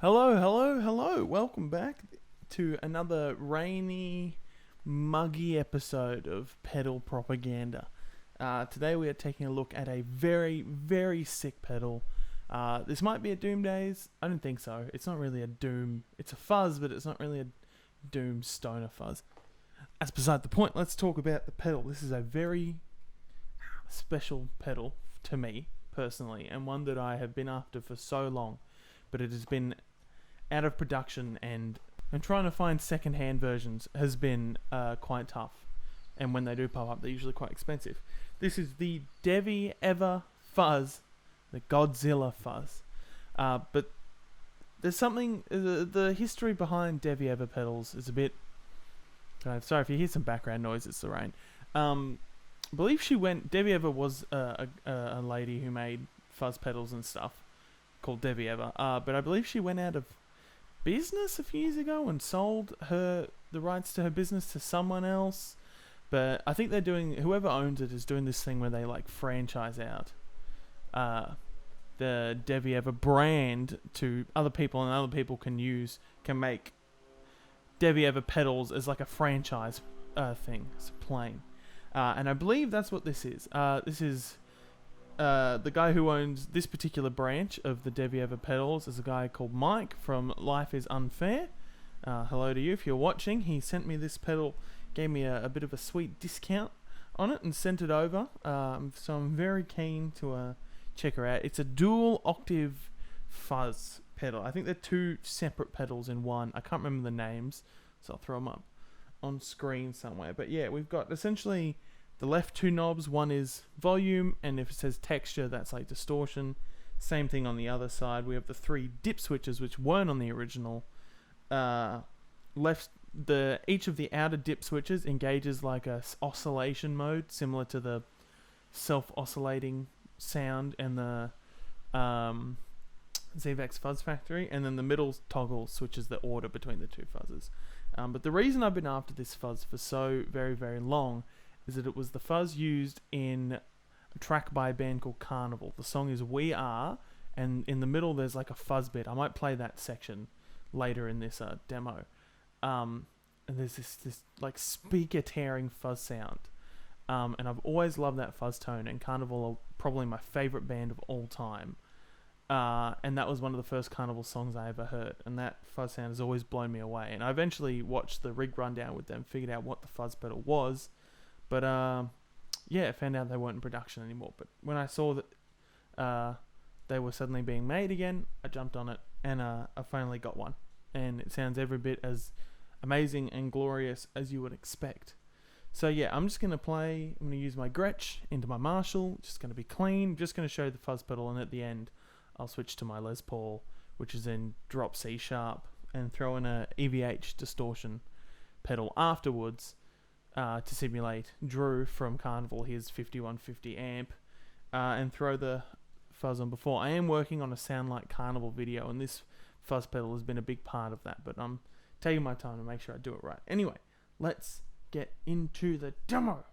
Hello, hello, hello. Welcome back to another rainy, muggy episode of Pedal Propaganda. Today we are taking a look at a very, very sick pedal. This might be a Doom Days. I don't think so. It's not really a Doom. It's a fuzz, but it's not really a Doom stoner fuzz. That's beside the point. Let's talk about the pedal. This is a very special pedal to me, personally, and one that I have been after for so long. But it has been out of production, and trying to find second-hand versions has been quite tough. And when they do pop up, they're usually quite expensive. This is the Devi Fuzz, the Godzilla Fuzz. But there's something. The history behind Devi pedals is a bit. Sorry if you hear some background noise. It's the rain. I believe Devi was a lady who made fuzz pedals and stuff, called Devi but I believe she went out of business a few years ago and sold the rights to her business to someone else. But I think whoever owns it is doing this thing where they like franchise out the Devi brand to other people, and other people can make Devi pedals as like a franchise thing. It's plain. And I believe that's what this is. This is the guy who owns this particular branch of the Devi pedals is a guy called Mike from Life is Unfair. Hello to you if you're watching. He sent me this pedal, gave me a bit of a sweet discount on it and sent it over. So I'm very keen to check her out. It's a dual octave fuzz pedal. I think they're two separate pedals in one. I can't remember the names, so I'll throw them up on screen somewhere. But yeah, we've got essentially the left two knobs. One is volume, and if it says texture, that's like distortion. Same thing on the other side. We have the three dip switches, which weren't on the original. Each of the outer dip switches engages like a oscillation mode, similar to the self-oscillating sound and the ZVEX Fuzz Factory, and then the middle toggle switches the order between the two fuzzes. But the reason I've been after this fuzz for so very, very long is that it was the fuzz used in a track by a band called Carnival. The song is We Are, and in the middle there's like a fuzz bit. I might play that section later in this demo. And there's this like speaker tearing fuzz sound. And I've always loved that fuzz tone, and Carnival are probably my favorite band of all time. And that was one of the first Carnival songs I ever heard, and that fuzz sound has always blown me away. And I eventually watched the rig rundown with them, figured out what the fuzz pedal was, but I found out they weren't in production anymore. But when I saw that they were suddenly being made again, I jumped on it, and I finally got one, and it sounds every bit as amazing and glorious as you would expect. So yeah, I'm just going to use my Gretsch into my Marshall, just going to be clean, just going to show the fuzz pedal, and at the end I'll switch to my Les Paul, which is in drop C sharp, and throw in a EVH distortion pedal afterwards to simulate Drew from Carnival, his 5150 amp, and throw the fuzz on before. I am working on a Sound Like Carnival video, and this fuzz pedal has been a big part of that, but I'm taking my time to make sure I do it right. Anyway, let's get into the demo.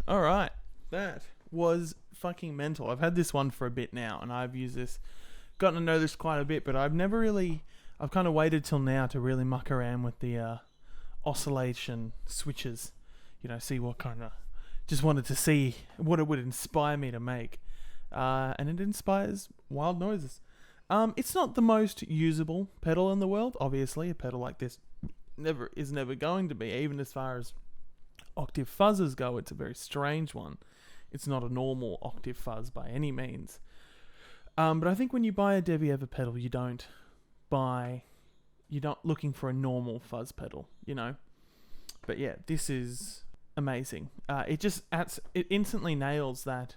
Alright, that was fucking mental. I've had this one for a bit now, and I've used this, gotten to know this quite a bit, but I've kind of waited till now to really muck around with the oscillation switches. See what kind of, just wanted to see what it would inspire me to make. And it inspires wild noises. It's not the most usable pedal in the world. Obviously, a pedal like this is never going to be, even as far as octave fuzzes go. It's a very strange one. It's not a normal octave fuzz by any means. But I think when you buy a Devi Ever pedal, you're not looking for a normal fuzz pedal, But yeah, this is amazing. It instantly nails that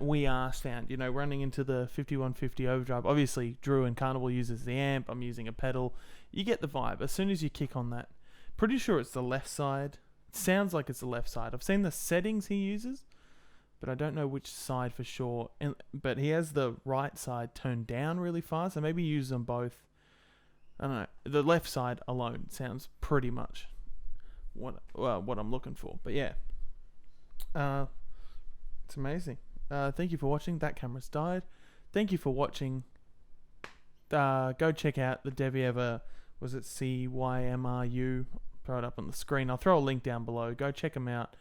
we are sound, running into the 5150 overdrive. Obviously, Drew and Carnival uses the amp. I'm using a pedal. You get the vibe as soon as you kick on that. Pretty sure it's the left side. It sounds like it's the left side. I've seen the settings he uses, but I don't know which side for sure. But he has the right side turned down really fast. So maybe use them both. I don't know. The left side alone sounds pretty much what I'm looking for. But yeah, it's amazing. Thank you for watching. That camera's died. Thank you for watching. Go check out the Devi Ever. Was it CYMRU? Throw it up on the screen. I'll throw a link down below. Go check him out.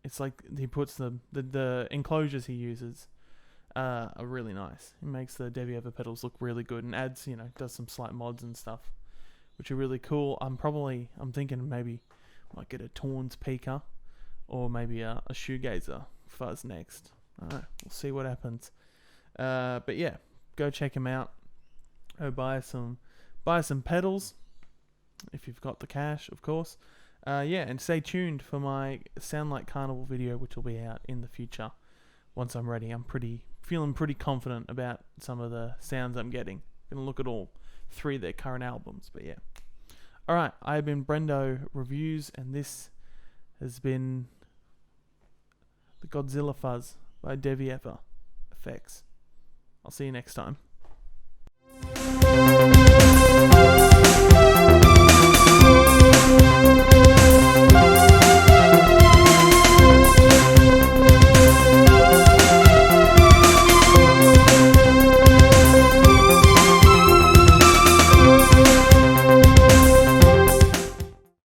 It's like he puts the enclosures he uses are really nice. He makes the Devi Ever pedals look really good and adds, does some slight mods and stuff, which are really cool. I'm thinking maybe might get a Torns Peaker or maybe a Shoegazer fuzz next. Alright, we'll see what happens. But yeah, go check him out. Go buy some pedals if you've got the cash, of course. And stay tuned for my Sound Like Carnival video, which will be out in the future once I'm ready. I'm feeling pretty confident about some of the sounds I'm getting. Gonna look at all 3 of their current albums, but yeah. Alright, I've been Brendo Reviews, and this has been the Godzilla Fuzz by Devi Ever Effects. I'll see you next time.